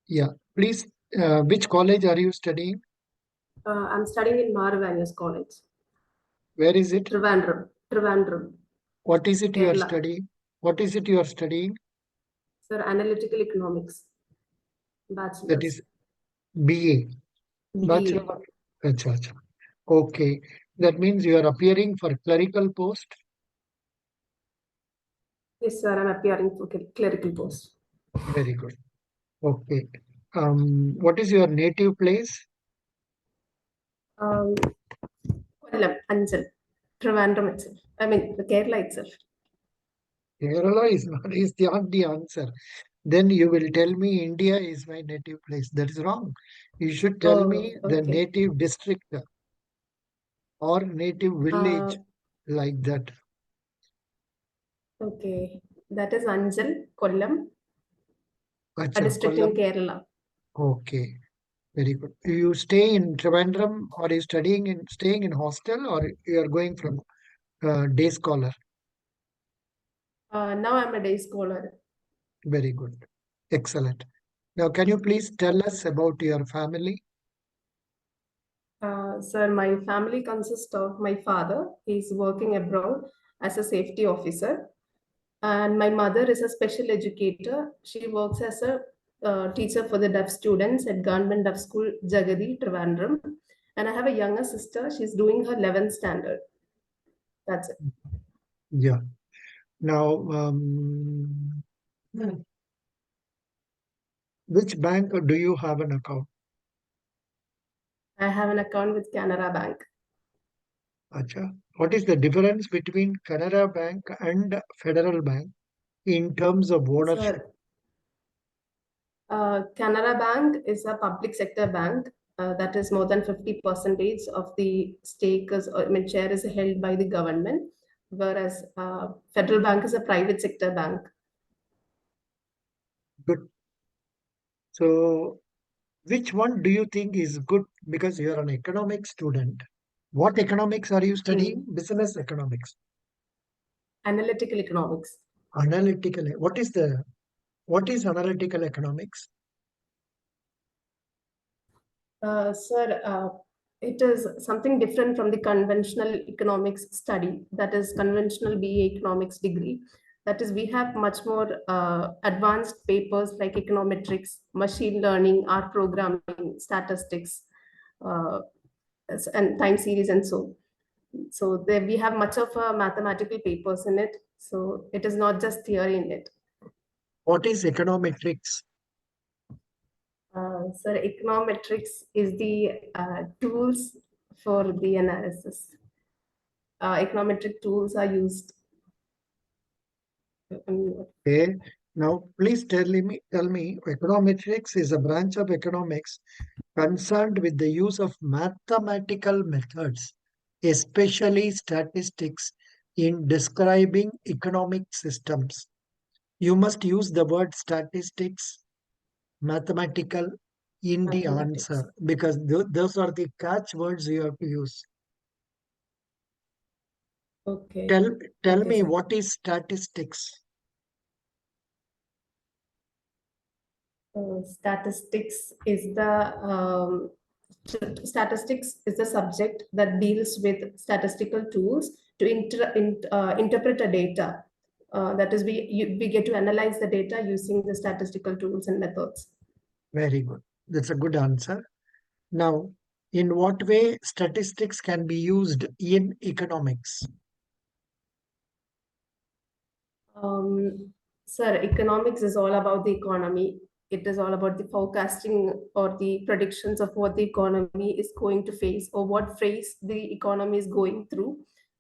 Yeah. Please, which college are you studying? I'm studying in Maravanias College, Where is it? Trivandrum, What is it you are Kerala. studying? What is it you are studying? Sir, analytical economics, That bachelor's, is BA, Bachelor BA. of Acha, acha. Okay. That means you are appearing for clerical post. Yes, sir, I'm appearing for clerical post. Very good. Okay. What is your native place? Um, Kollam, Anjal, Trivandrum itself. I mean, the Kerala itself. Kerala is not the answer. Then you will tell me India is my native place. That is wrong. You should tell Oh, me the okay. native district or native Uh, village like that. okay. That is Anjal, Kollam, a Acha, district in Kollam. Kerala. Okay, very good. You stay in Trivandrum or you staying in hostel or you are going from day scholar? Now I'm a day scholar. Very good. Excellent. Now, can you please tell us about your family? Sir, my family consists of my father. He's working abroad as a safety officer. And my mother is a special educator. She works as a teacher for the deaf students at Government Deaf School, Jagadi, Trivandrum. And I have a younger sister. She's doing her 11th standard. That's it. Yeah. Now, which bank do you have an account? I have an account with Canara Bank. Acha. What is the difference between Canara Bank and Federal Bank in terms of ownership? Sir, Canara Bank is a public sector bank. That is more than 50% of the stake is, I mean, share is held by the government, whereas Federal Bank is a private sector bank. Good. So, which one do you think is good? Because you are an economics student. What economics are you studying? Hmm. Business economics. Analytical economics. Analytical. What is analytical economics? Sir, it is something different from the conventional economics study, that is conventional BA economics degree. That is, we have much more advanced papers like econometrics, machine learning, R programming, statistics, uh, and time series, and so. So there we have much of mathematical papers in it. So it is not just theory in it. What is econometrics? So econometrics is the tools for the analysis. Econometric tools are used. Okay. Now, please tell me, econometrics is a branch of economics concerned with the use of mathematical methods, especially statistics, in describing economic systems. You must use the word statistics, mathematical in the Mathematics. answer because those are the catch words you have to use. Okay. Tell Okay, me sir. what is statistics? Statistics is the statistics is the subject that deals with statistical tools to interpret a data. That is, we get to analyze the data using the statistical tools and methods. Very good. That's a good answer. Now, in what way statistics can be used in economics? Um, Sir, economics is all about the economy. It is all about the forecasting or the predictions of what the economy is going to face or what phase the economy is going through.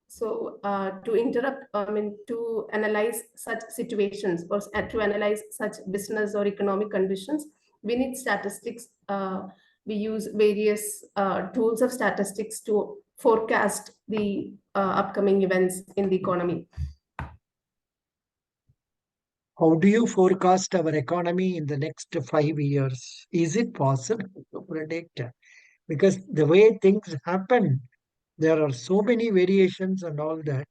So, to analyze such situations or to analyze such business or economic conditions, we need statistics. We use various tools of statistics to forecast the upcoming events in the economy. How do you forecast our economy in the next 5 years? Is it possible to predict? Because the way things happen, there are so many variations and all that.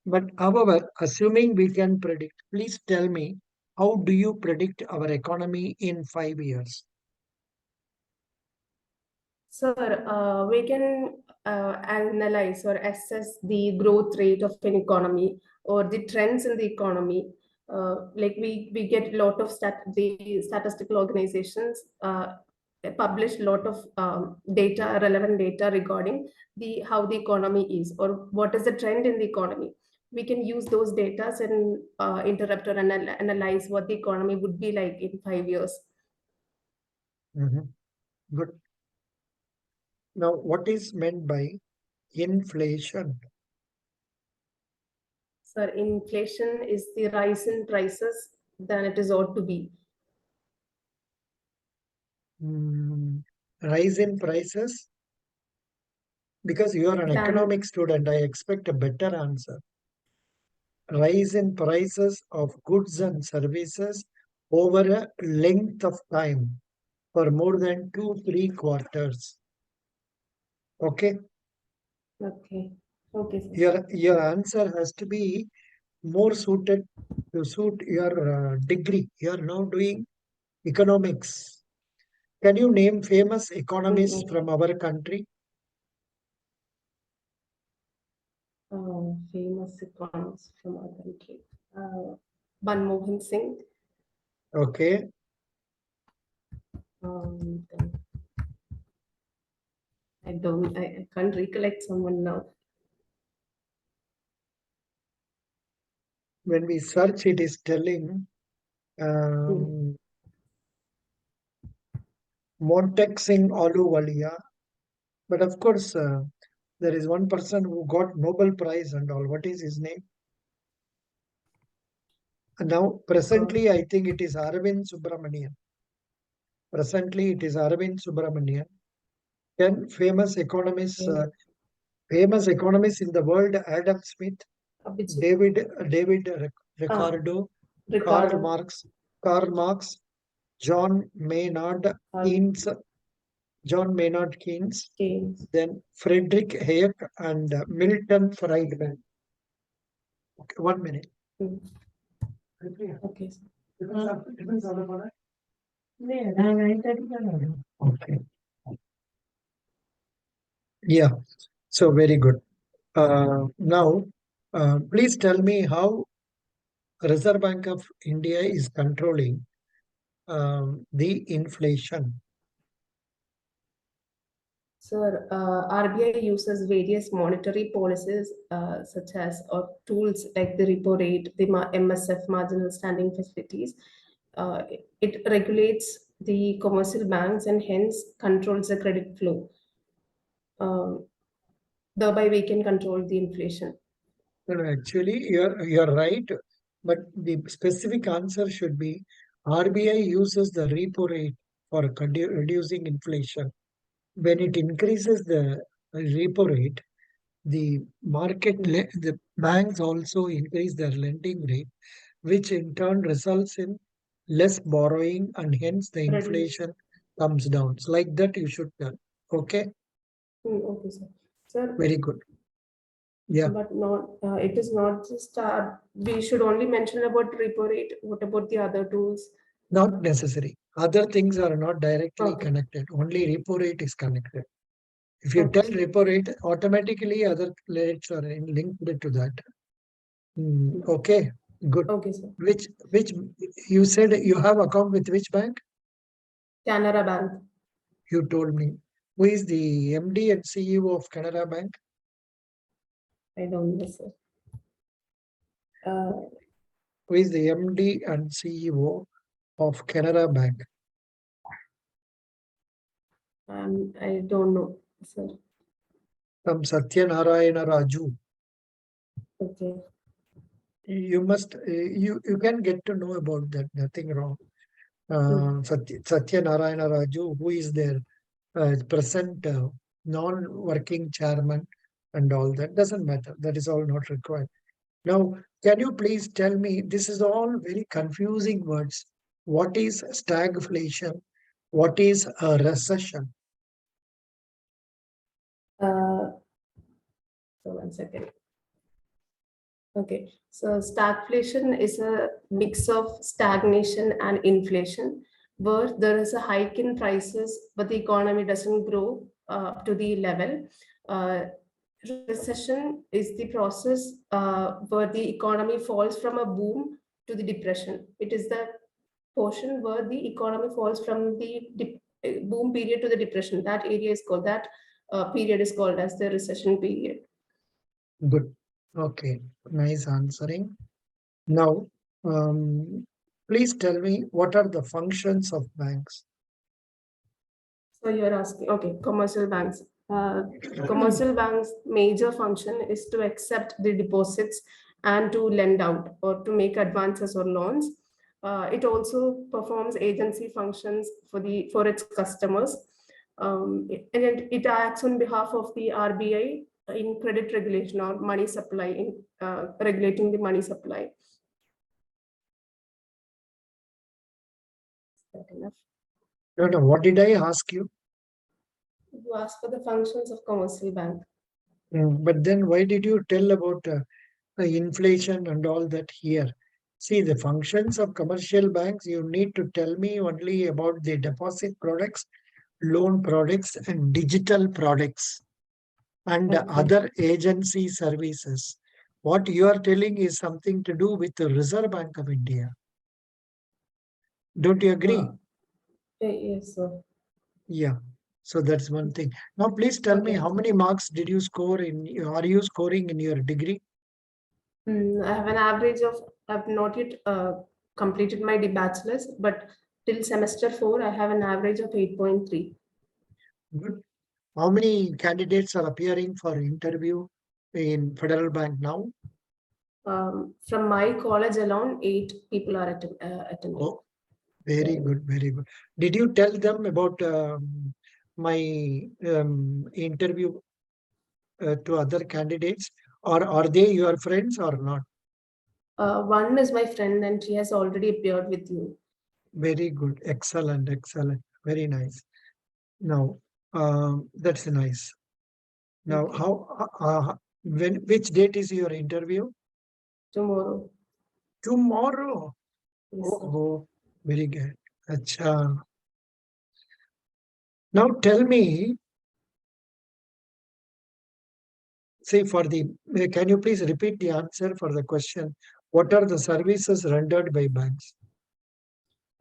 But however, assuming we can predict, please tell me, how do you predict our economy in 5 years? Sir, we can analyze or assess the growth rate of an economy or the trends in the economy. Like we get a lot of the statistical organizations publish a lot of data, relevant data regarding the how the economy is or what is the trend in the economy. We can use those data and interrupt or analyze what the economy would be like in 5 years. Mhm. Good. Now, what is meant by inflation? Sir, inflation is the rise in prices than it is ought to be. Mm, rise in prices? Because you are an Than economic student, I expect a better answer. Rise in prices of goods and services over a length of time for more than 2 3 quarters. Okay, okay, okay, sir. your answer has to be more suited to suit your degree. You are now doing economics. Can you name famous economists Okay. from our country? Famous economists from our country. Manmohan Singh. Okay, Then I can't recollect someone now. when we search, it is telling Hmm. um, Montek Singh Ahluwalia. But of course, there is one person who got Nobel Prize and all. What is his name? And now, Uh, presently, I think it is Arvind Subramanian. Presently, it is Arvind Subramanian. 10 okay. famous economists in the world: Adam Smith, Abhijit. David Ah, Ricardo, Karl Ricardo. Marx, Karl Marx, John Maynard Um, Keynes, John Maynard Keynes, James. then Friedrich Hayek and Milton Friedman. Okay, 1 minute. Hmm. Okay, sir. Okay. Yeah. So very good. Now, please tell me how Reserve Bank of India is controlling the inflation. Sir, RBI uses various monetary policies such as or tools like the repo rate, the MSF marginal standing facilities. It regulates the commercial banks and hence controls the credit flow. Um, Thereby, we can control the inflation. No, actually, you're right, but the specific answer should be RBI uses the repo rate for reducing inflation. When it increases the repo rate, the banks also increase their lending rate, which in turn results in less borrowing and hence the Reduce. inflation comes down. It's like that you should tell. Okay, Okay, sir. Sir, very good. Yeah, but not. It is not just. We should only mention about repo rate. What about the other tools? not necessary. Other things are not directly Okay. connected. Only repo rate is connected. If you Okay, tell sir. repo rate, automatically other rates are linked to that. Okay, good. Okay, sir. Which you said you have account with which bank? Canara Bank. You told me. Who is the MD and CEO of Canada Bank? I don't know, sir. Uh, Who is the MD and CEO of Canada Bank? I don't know, sir. From Satyanarayana Raju. Okay. You must, you can get to know about that, nothing wrong. Mm. Satyanarayana Raju, who is their present non-working chairman and all that, doesn't matter. That is all not required. Now, can you please tell me, this is all very confusing words. What is stagflation? What is a recession? Uh, so 1 second. Okay. So stagflation is a mix of stagnation and inflation, where there is a hike in prices, but the economy doesn't grow. to the level. Recession is the process where the economy falls from a boom to the depression. It is the portion where the economy falls from the boom period to the depression. That area is called, that period is called as the recession period. Good. Okay. Nice answering. Now, please tell me what are the functions of banks? So you're asking, okay, commercial banks. Commercial banks' major function is to accept the deposits and to lend out or to make advances or loans. It also performs agency functions for its customers, and it acts on behalf of the RBI in credit regulation or money supply, in regulating the money supply. Is that enough? No, what did I ask you? You asked for the functions of commercial bank. But then why did you tell about inflation and all that here? See, the functions of commercial banks, you need to tell me only about the deposit products, loan products, and digital products, and Okay. other agency services. What you are telling is something to do with the Reserve Bank of India. Don't you agree? Yes, sir. Yeah. So that's one thing. Now, please tell me Okay. how many marks did you score are you scoring in your degree? I have an average of, I've not yet completed my bachelor's, but till semester 4, I have an average of 8.3. Good. How many candidates are appearing for interview in Federal Bank now? From my college alone, 8 people are attending. Oh, very good, very good. Did you tell them about my interview to other candidates, or are they your friends or not? One is my friend, and she has already appeared with you. Very good, excellent, excellent, very nice. Now, that's nice. Now, Okay. which date is your interview? Tomorrow. Tomorrow. Yes, sir. Oh, very good. Acha. Now tell me, say can you please repeat the answer for the question? What are the services rendered by banks?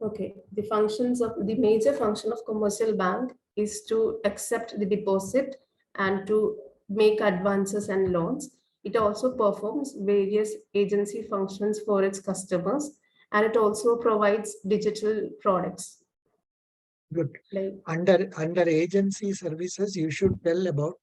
Okay. The major function of commercial bank is to accept the deposit and to make advances and loans. It also performs various agency functions for its customers, and it also provides digital products. Good. Like, Under agency services, you should tell about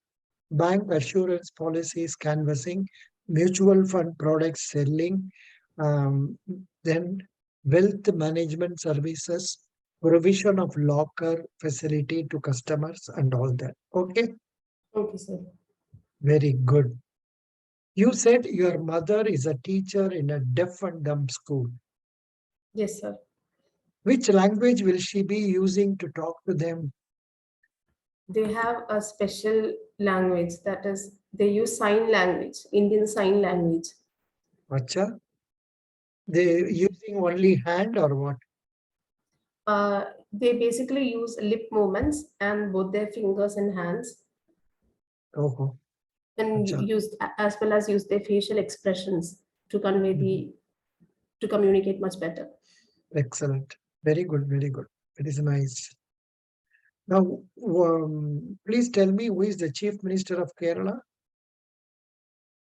bank assurance policies canvassing, mutual fund products selling, um, then wealth management services, provision of locker facility to customers, and all that. Okay, okay, sir. very good. You said your mother is a teacher in a deaf and dumb school. Yes, sir. Which language will she be using to talk to them? They have a special language, that is, they use sign language, Indian Sign Language. Acha? They using only hand or what? They basically use lip movements and both their fingers and hands, Oh, and acha. as well as use their facial expressions to convey Mhm. to communicate much better. Excellent. Very good, very good. It is nice. Now, please tell me who is the Chief Minister of Kerala?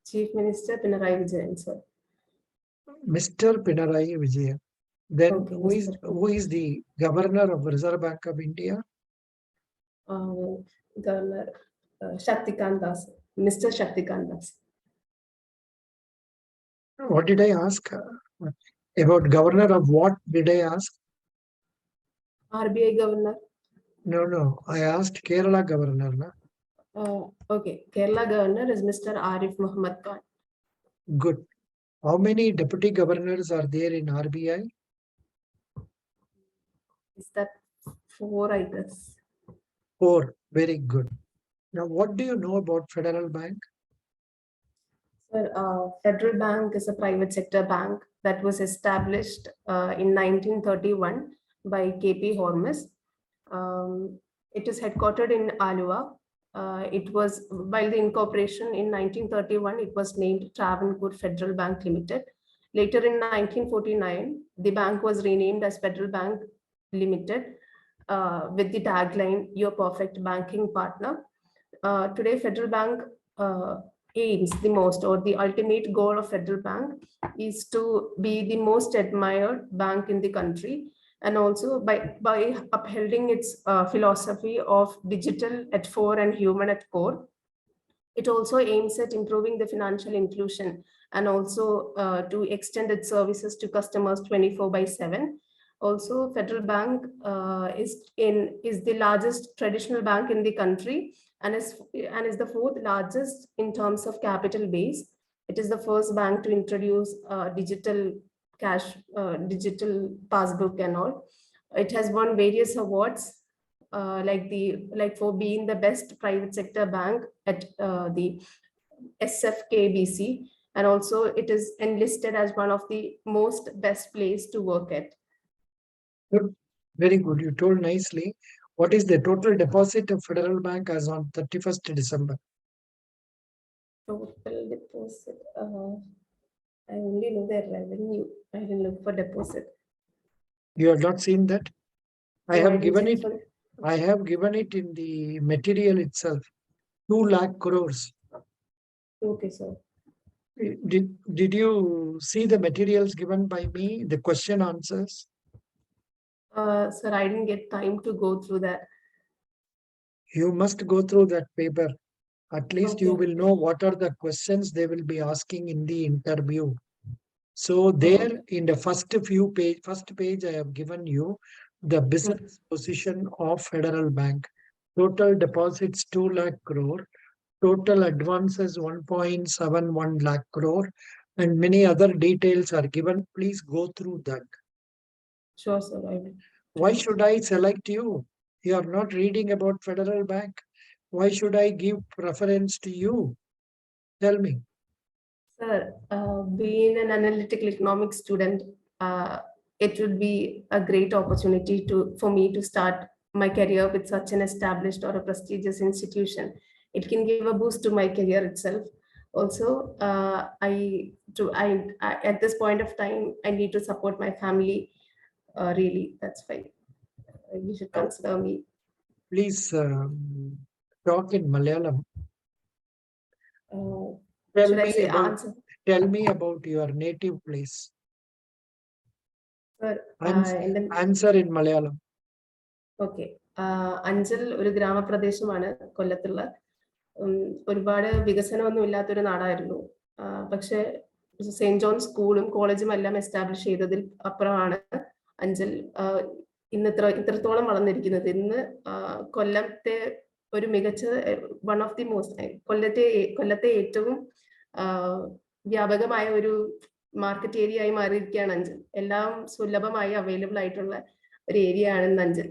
Chief Minister Pinarayi Vijayan, sir. Mr. Pinarayi Vijayan. Then Okay, who is the Governor of Reserve Bank of India? uh, Governor Shaktikant Das, Mr. Shaktikant Das. What did I ask? About Governor of what did I ask? RBI Governor. No. I asked Kerala Governor. Na? Okay, Kerala Governor is Mr. Arif Muhammad Khan. Good. How many deputy governors are there in RBI? Is that 4, I guess? 4. Very good. Now, what do you know about Federal Bank? Sir, Federal Bank is a private sector bank that was established in 1931 by KP Hormus. It is headquartered in Alua. It was, while the incorporation in 1931, it was named Travancore Federal Bank Limited. Later in 1949, the bank was renamed as Federal Bank Limited with the tagline, "Your perfect banking partner." Today, Federal Bank aims the most, or the ultimate goal of Federal Bank is to be the most admired bank in the country, and also by upholding its philosophy of digital at fore and human at core. It also aims at improving the financial inclusion and also to extend its services to customers 24/7. Also, Federal Bank is the largest traditional bank in the country, and is the fourth largest in terms of capital base. It is the first bank to introduce digital cash, digital passbook and all. It has won various awards, like for being the best private sector bank at the SFKBC, and also it is enlisted as one of the most best place to work at. Good. Very good. You told nicely. What is the total deposit of Federal Bank as on 31st December? Total deposit. I only know their revenue. I didn't look for deposit. You have not seen that? I No, I have didn't given check it. for. I have given it in the material itself. 2 lakh crores. Okay, sir. Did you see the materials given by me? The question answers. Sir, I didn't get time to go through that. You must go through that paper. At least you Okay. will know what are the questions they will be asking in the interview. So Oh, there in the first page, I have given you the business position of Federal Bank. Total deposits 2 lakh crore, total advances 1.71 lakh crore, and many other details are given. Please go through that. sure, sir. I will. Why should I select you? You are not reading about Federal Bank. Why should I give preference to you? Tell me. Sir, being an analytical economics student, it would be a great opportunity for me to start my career with such an established or a prestigious institution. It can give a boost to my career itself. Also, at this point of time, I need to support my family. Really, that's fine. You should Now, consider me. please talk in Malayalam. Uh, Tell should I me say about answer? tell me about your native place. Sir, in the Answer in Malayalam. Okay. Anchal ഒരു ഗ്രാമപ്രദേശമാണ് കൊല്ലത്തുള്ള. ഒരുപാട് വികസനമൊന്നും ഇല്ലാത്തൊരു നാടായിരുന്നു. പക്ഷേ Saint John സ്കൂളും കോളേജും എല്ലാം establish ചെയ്തതിൽ അപ്പുറമാണ് അഞ്ചൽ ഇത്രത്തോളം വളർന്നിരിക്കുന്നത്. ഇന്ന് കൊല്ലത്തെ ഒരു മികച്ച വൺ ഓഫ് ദി മോസ്റ്റ് കൊല്ലത്തെ ഏറ്റവും വ്യാപകമായ ഒരു മാർക്കറ്റ് ഏരിയ ആയി മാറിയിരിക്കുകയാണ് അഞ്ചൽ. എല്ലാം സുലഭമായി അവൈലബിൾ ആയിട്ടുള്ള ഒരു ഏരിയ ആണ് അഞ്ചൽ.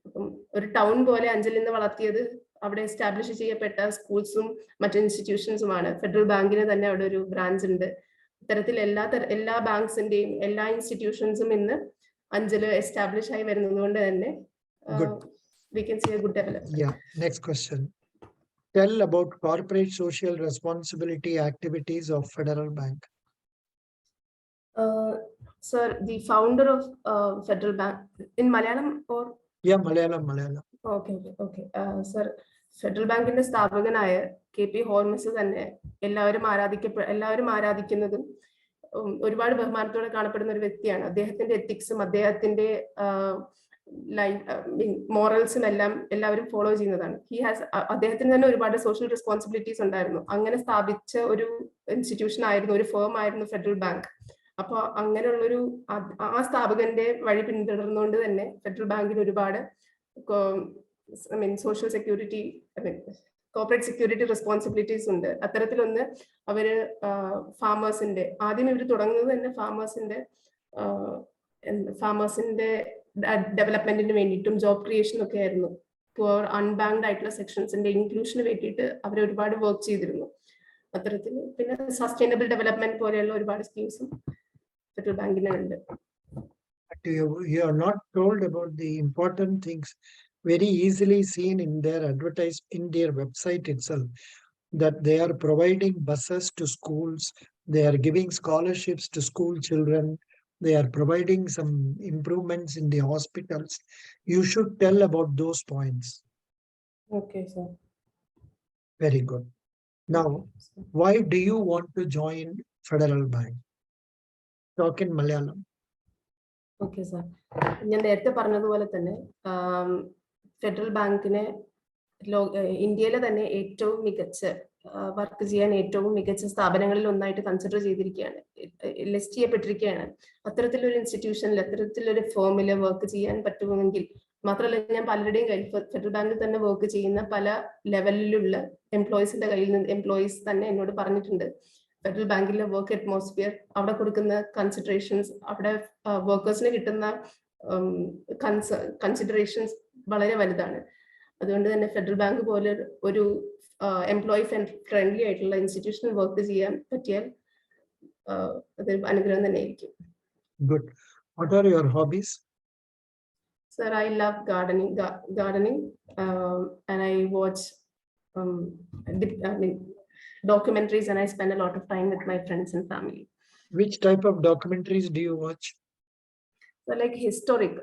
അപ്പം ഒരു ടൗൺ പോലെ അഞ്ചൽ നിന്ന് വളർത്തിയത് അവിടെ എസ്റ്റാബ്ലിഷ് ചെയ്യപ്പെട്ട സ്കൂൾസും മറ്റു ഇൻസ്റ്റിറ്റ്യൂഷൻസുമാണ്. ഫെഡറൽ ബാങ്കിന് തന്നെ അവിടെ ഒരു ബ്രാഞ്ച് ഉണ്ട്. ഇത്തരത്തിൽ എല്ലാ ബാങ്ക്സിന്റെയും എല്ലാ ഇൻസ്റ്റിറ്റ്യൂഷൻസും ഇന്ന് അഞ്ചല് എസ്റ്റാബ്ലിഷ് ആയി വരുന്നത് കൊണ്ട് തന്നെ we can see a good development. Yeah. Next question. Tell about corporate social responsibility activities of Federal Bank. Sir, the founder of Federal Bank in Malayalam or? Yeah, Malayalam. Okay. Sir, federal ബാങ്കിന്റെ സ്ഥാപകനായ KP Hormis തന്നെ എല്ലാവരും ആരാധിക്കുന്നതും ഒരുപാട് ബഹുമാനത്തോടെ കാണപ്പെടുന്ന ഒരു വ്യക്തിയാണ്. അദ്ദേഹത്തിന്റെ എത്തിക്സും അദ്ദേഹത്തിന്റെ മോറൽസും എല്ലാം എല്ലാവരും ഫോളോ ചെയ്യുന്നതാണ്. അദ്ദേഹത്തിന് തന്നെ ഒരുപാട് സോഷ്യൽ റെസ്പോൺസിബിലിറ്റീസ് ഉണ്ടായിരുന്നു. അങ്ങനെ സ്ഥാപിച്ച ഒരു ഇൻസ്റ്റിറ്റ്യൂഷൻ ആയിരുന്നു, ഒരു ഫേം ആയിരുന്നു ഫെഡറൽ ബാങ്ക്. അപ്പൊ അങ്ങനെയുള്ളൊരു ആ സ്ഥാപകന്റെ വഴി പിന്തുടർന്നുകൊണ്ട് തന്നെ ഫെഡറൽ ബാങ്കിന് ഒരുപാട് social security, corporate security responsibilities ഉണ്ട്. അത്തരത്തിലൊന്ന് അവര് ഫാമേഴ്സിന്റെ ആദ്യം ഇവർ തുടങ്ങുന്നത് തന്നെ ഫാമേഴ്സിന്റെ ഡെവലപ്മെന്റിന് വേണ്ടിയിട്ടും ജോബ് ക്രിയേഷനും ഒക്കെ ആയിരുന്നു. പുവർ അൺബാങ്ക്ഡ് ആയിട്ടുള്ള സെക്ഷൻസിന്റെ ഇൻക്ലൂഷന് വേണ്ടിയിട്ട് അവർ ഒരുപാട് വർക്ക് ചെയ്തിരുന്നു. അത്തരത്തിൽ പിന്നെ സസ്റ്റൈനബിൾ ഡെവലപ്മെന്റ് പോലെയുള്ള ഒരുപാട് സ്കീംസും federal ബാങ്കിനുണ്ട്. You are not told about the important things very easily seen in their website itself, that they are providing buses to schools, they are giving scholarships to school children, they are providing some improvements in the hospitals. You should tell about those points. Okay, sir. Very good. Okay, Now, sir. why do you want to join Federal Bank? Talk in Malayalam. Okay sir, ഞാൻ നേരത്തെ പറഞ്ഞതുപോലെ തന്നെ federal ബാങ്കിനെ ഇന്ത്യയിലെ തന്നെ ഏറ്റവും മികച്ച work ചെയ്യാൻ ഏറ്റവും മികച്ച സ്ഥാപനങ്ങളിൽ ഒന്നായിട്ട് കൺസിഡർ ചെയ്തിരിക്കുകയാണ്, ലിസ്റ്റ് ചെയ്യപ്പെട്ടിരിക്കുകയാണ്. അത്തരത്തിലൊരു ഇൻസ്റ്റിറ്റ്യൂഷനിൽ, അത്തരത്തിലൊരു ഫേമിൽ വർക്ക് ചെയ്യാൻ പറ്റുമെങ്കിൽ, മാത്രമല്ല ഞാൻ പലരുടെയും കയ്യിൽ ഫെഡറൽ ബാങ്കിൽ തന്നെ വർക്ക് ചെയ്യുന്ന പല ലെവലിലുള്ള എംപ്ലോയീസ് തന്നെ എന്നോട് പറഞ്ഞിട്ടുണ്ട്, ഫെഡറൽ ബാങ്കിലെ വർക്ക് അറ്റ്മോസ്ഫിയർ, അവിടെ കൊടുക്കുന്ന കൺസിഡറേഷൻസ്, അവിടെ വർക്കേഴ്സിന് കിട്ടുന്ന കൺസിഡറേഷൻസ് വളരെ വലുതാണ്. അതുകൊണ്ട് തന്നെ ഫെഡറൽ ബാങ്ക് പോലെ ഒരു എംപ്ലോയി ഫ്രണ്ട്ലി ആയിട്ടുള്ള ഇൻസ്റ്റിറ്റ്യൂഷനിൽ വർക്ക് ചെയ്യാൻ പറ്റിയാൽ അതൊരു അനുഗ്രഹം തന്നെയായിരിക്കും. Good. What are your hobbies? Sir, I love gardening, and I watch documentaries, and I spend a lot of time with my friends and family. Which type of documentaries do you watch? So like historic,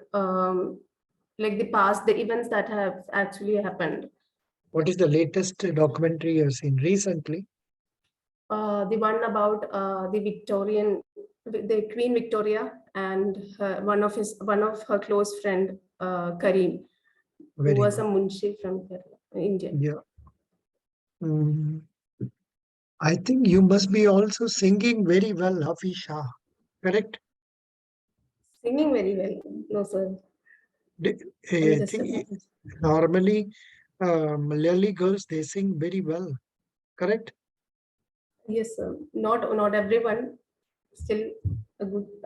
like the events that have actually happened. What is the latest documentary you have seen recently? The one about the Queen Victoria and one of her close friend, Kareem, who Very was good. a munshi from India. Yeah. I think you must be also singing very well, Afisha. Correct? Singing very well. No, sir. I I'm just think a normally Malayali girls, they sing very well. Correct? Yes, sir. Not everyone. Still,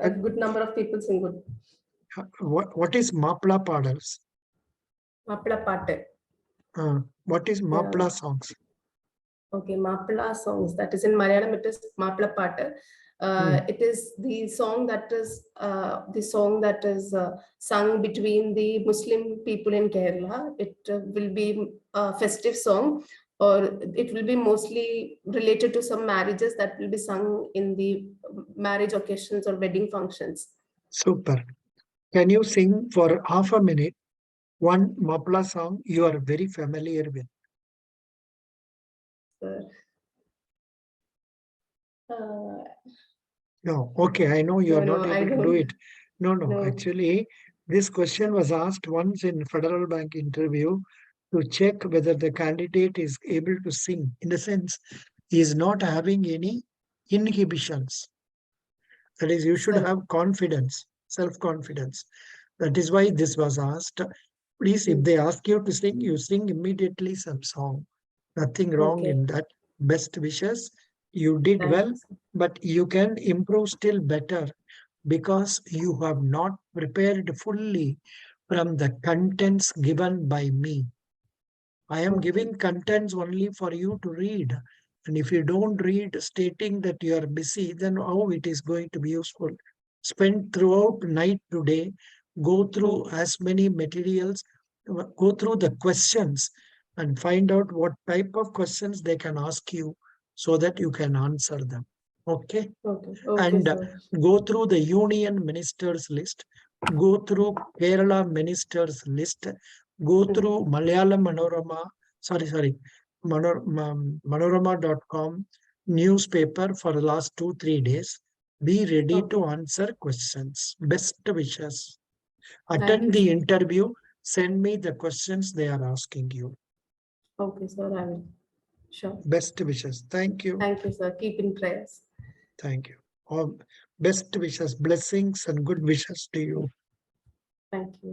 a good number of people sing good. What is Mapla Padals? Mapla Patte. What is Mapla songs? Okay, Mapla songs. That is in Malayalam. It is Mapla Patte. It is the song that is sung between the Muslim people in Kerala. It will be a festive song, or it will be mostly related to some marriages that will be sung in the marriage occasions or wedding functions. Super. Can you sing for half a minute one Mapla song you are very familiar with? No, okay, I know you are not able to do it. No, actually, this question was asked once in Federal Bank interview to check whether the candidate is able to sing. In the sense, he is not having any inhibitions. That is, you should have confidence, self-confidence. That is why this was asked. Please, if they ask you to sing, you sing immediately some song. Nothing wrong in that. Best wishes. You did well, but you can improve still better because you have not prepared fully from the contents given by me. I am giving contents only for you to read. And if you don't read stating that you are busy, then how it is going to be useful? Spend throughout night today, go through as many materials, go through the questions and find out what type of questions they can ask you so that you can answer them. Okay? And go through the union ministers list, go through Kerala ministers list, go through Malayalam Manorama, Manorama.com newspaper for the last 2-3 days. Be ready to answer questions. Best wishes. Attend the interview. Send me the questions they are asking you. Okay, sir, I will. Sure. Best wishes. Thank you. Thank you, sir. Keep in prayers. Thank you. All best wishes, blessings, and good wishes to you. Thank you.